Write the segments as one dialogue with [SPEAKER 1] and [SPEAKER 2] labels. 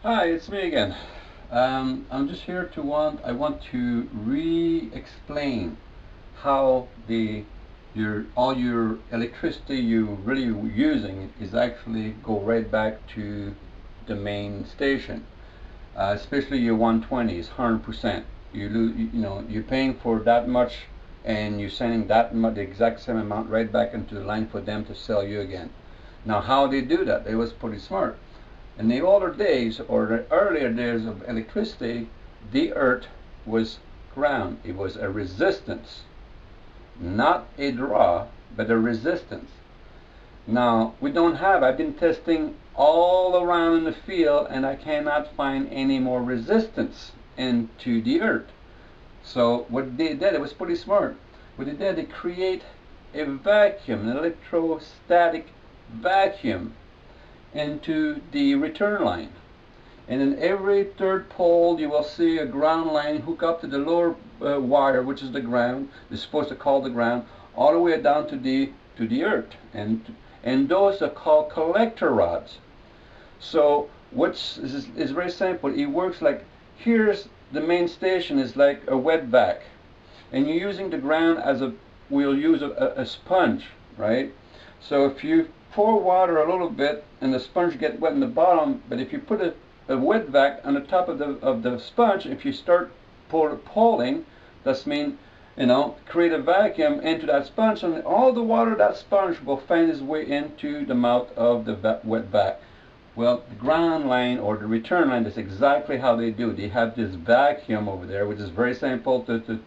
[SPEAKER 1] Hi, it's me again. I'm just here I want to re-explain how all your electricity you really using is actually go right back to the main station. Especially your 120s, 100%. You're paying for that much, and you're sending that much, the exact same amount right back into the line for them to sell you again. Now, how they do that? It was pretty smart. In the older days, or the earlier days of electricity, the earth was ground. It was a resistance, not a draw, but a resistance. Now, I've been testing all around in the field, and I cannot find any more resistance into the earth. So what they did, it was pretty smart. What they did, they create a vacuum, an electrostatic vacuum into the return line. And in every third pole, you will see a ground line hook up to the lower wire, which is the ground. It's supposed to call the ground all the way down to the earth, and those are called collector rods. So what's is very simple. It works like, here's the main station is like a wet vac, and you're using the ground as we'll use a sponge, right? So if you pour water a little bit and the sponge get wet in the bottom, but if you put a wet vac on the top of the sponge, if you start pulling, that's mean, create a vacuum into that sponge, and all the water that sponge will find its way into the mouth of the wet vac. Well, the ground line or the return line is exactly how they do. They have this vacuum over there, which is very simple to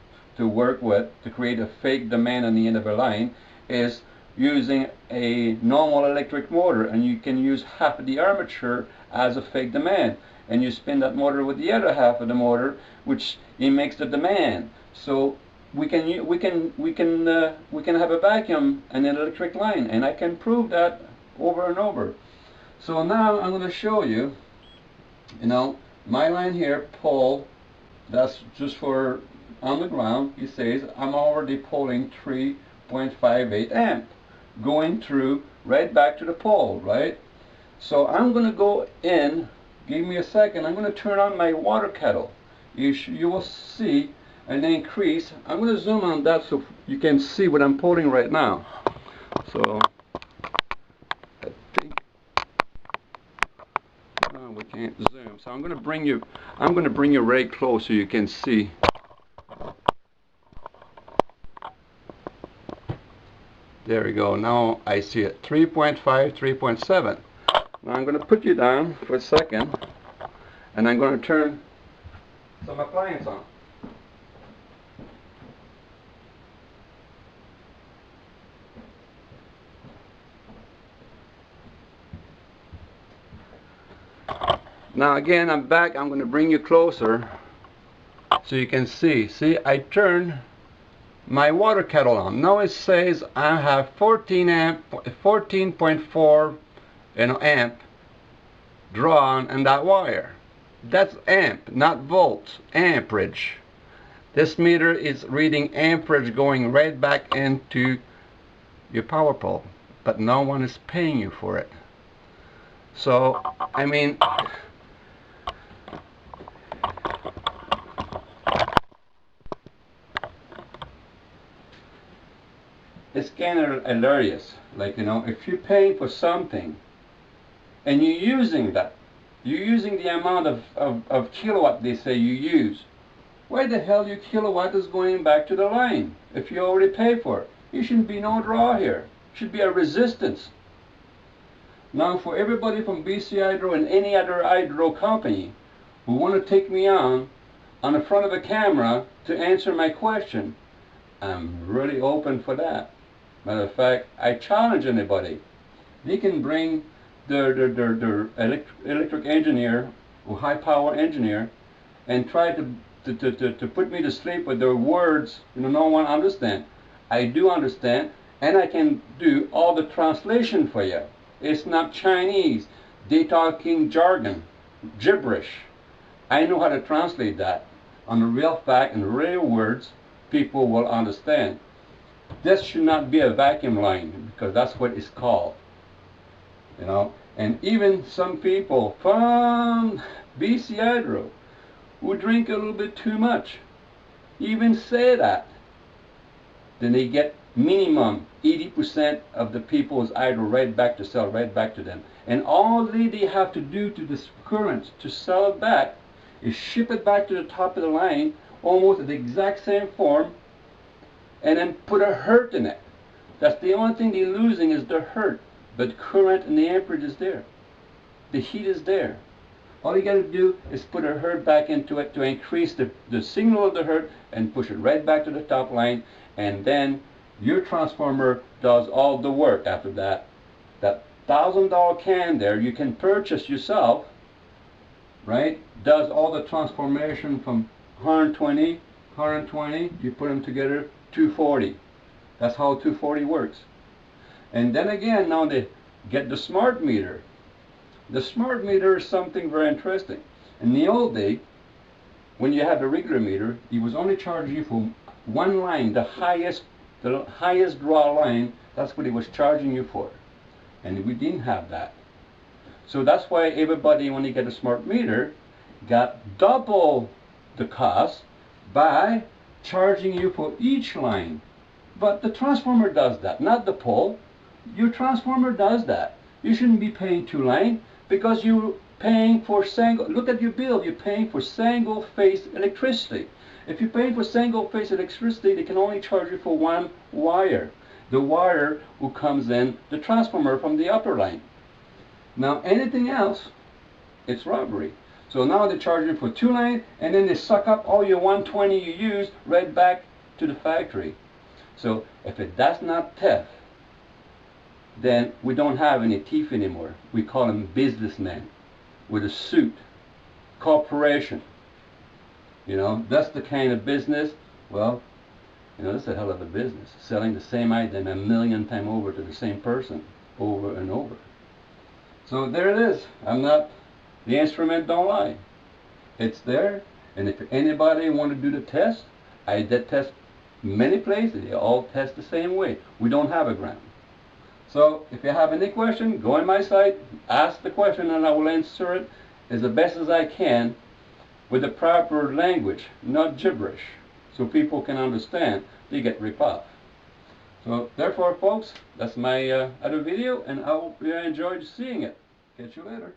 [SPEAKER 1] work with to create a fake demand on the end of a line, is using a normal electric motor, and you can use half of the armature as a fake demand, and you spin that motor with the other half of the motor, which it makes the demand. So we can have a vacuum and an electric line, and I can prove that over and over. So now I'm going to show you, my line here, pull, that's just for on the ground. It says I'm already pulling 3.58 amp going through right back to the pole, right? So I'm going to go in, give me a second, I'm going to turn on my water kettle. You will see an increase. I'm going to zoom on that so you can see what I'm pulling right now. So I think we can't zoom. So I'm going to bring you right close so you can see. There we go. Now I see it. 3.5, 3.7. Now I'm going to put you down for a second, and I'm going to turn some appliance on. Now again, I'm back. I'm going to bring you closer so you can see. See, I turned my water kettle on. Now it says I have 14.4 amp drawn in that wire. That's amp, not volts, amperage. This meter is reading amperage going right back into your power pole, but no one is paying you for it. So, I mean, it's kind of hilarious. Like, if you're paying for something and you're using the amount of kilowatt they say you use, why the hell your kilowatt is going back to the line if you already pay for it? You shouldn't be no draw here. It should be a resistance. Now, for everybody from BC Hydro and any other hydro company who want to take me on the front of a camera to answer my question, I'm really open for that. Matter of fact, I challenge anybody. They can bring their electric engineer or high power engineer and try to put me to sleep with their words no one understand. I do understand, and I can do all the translation for you. It's not Chinese. They talking jargon, gibberish. I know how to translate that on the real fact and real words people will understand. This should not be a vacuum line because that's what it's called. And even some people from BC Hydro who drink a little bit too much even say that. Then they get minimum 80% of the people's hydro right back to sell right back to them. And all they have to do to this current to sell it back is ship it back to the top of the line almost in the exact same form and then put a hurt in it. That's the only thing they're losing is the hurt. But current and the amperage is there. The heat is there. All you got to do is put a hurt back into it to increase the signal of the hurt and push it right back to the top line, and then your transformer does all the work after that. That $1,000 can there you can purchase yourself, right? Does all the transformation from 120, you put them together, 240. That's how 240 works. And then again, now they get the smart meter. The smart meter is something very interesting. In the old day, when you had the regular meter, he was only charging you for one line, the highest draw line. That's what he was charging you for, and we didn't have that. So that's why everybody, when they get a smart meter, got double the cost by charging you for each line. But the transformer does that, not the pole. Your transformer does that. You shouldn't be paying two lines because you're paying for single. Look at your bill. You're paying for single phase electricity. If you're paying for single phase electricity, they can only charge you for one wire. The wire who comes in the transformer from the upper line. Now anything else, it's robbery. So now they charge you for two lines, and then they suck up all your 120 you use right back to the factory. So if that's not theft, then we don't have any thief anymore. We call them businessmen with a suit, corporation. You know, that's the kind of business. Well, you know, that's a hell of a business, selling the same item a million times over to the same person over and over. So there it is. The instrument don't lie. It's there, and if anybody want to do the test, I did test many places. They all test the same way. We don't have a ground. So if you have any question, go on my site, ask the question, and I will answer it as the best as I can with the proper language, not gibberish, so people can understand. They get ripped off. So therefore, folks, that's my other video, and I hope you enjoyed seeing it. Catch you later.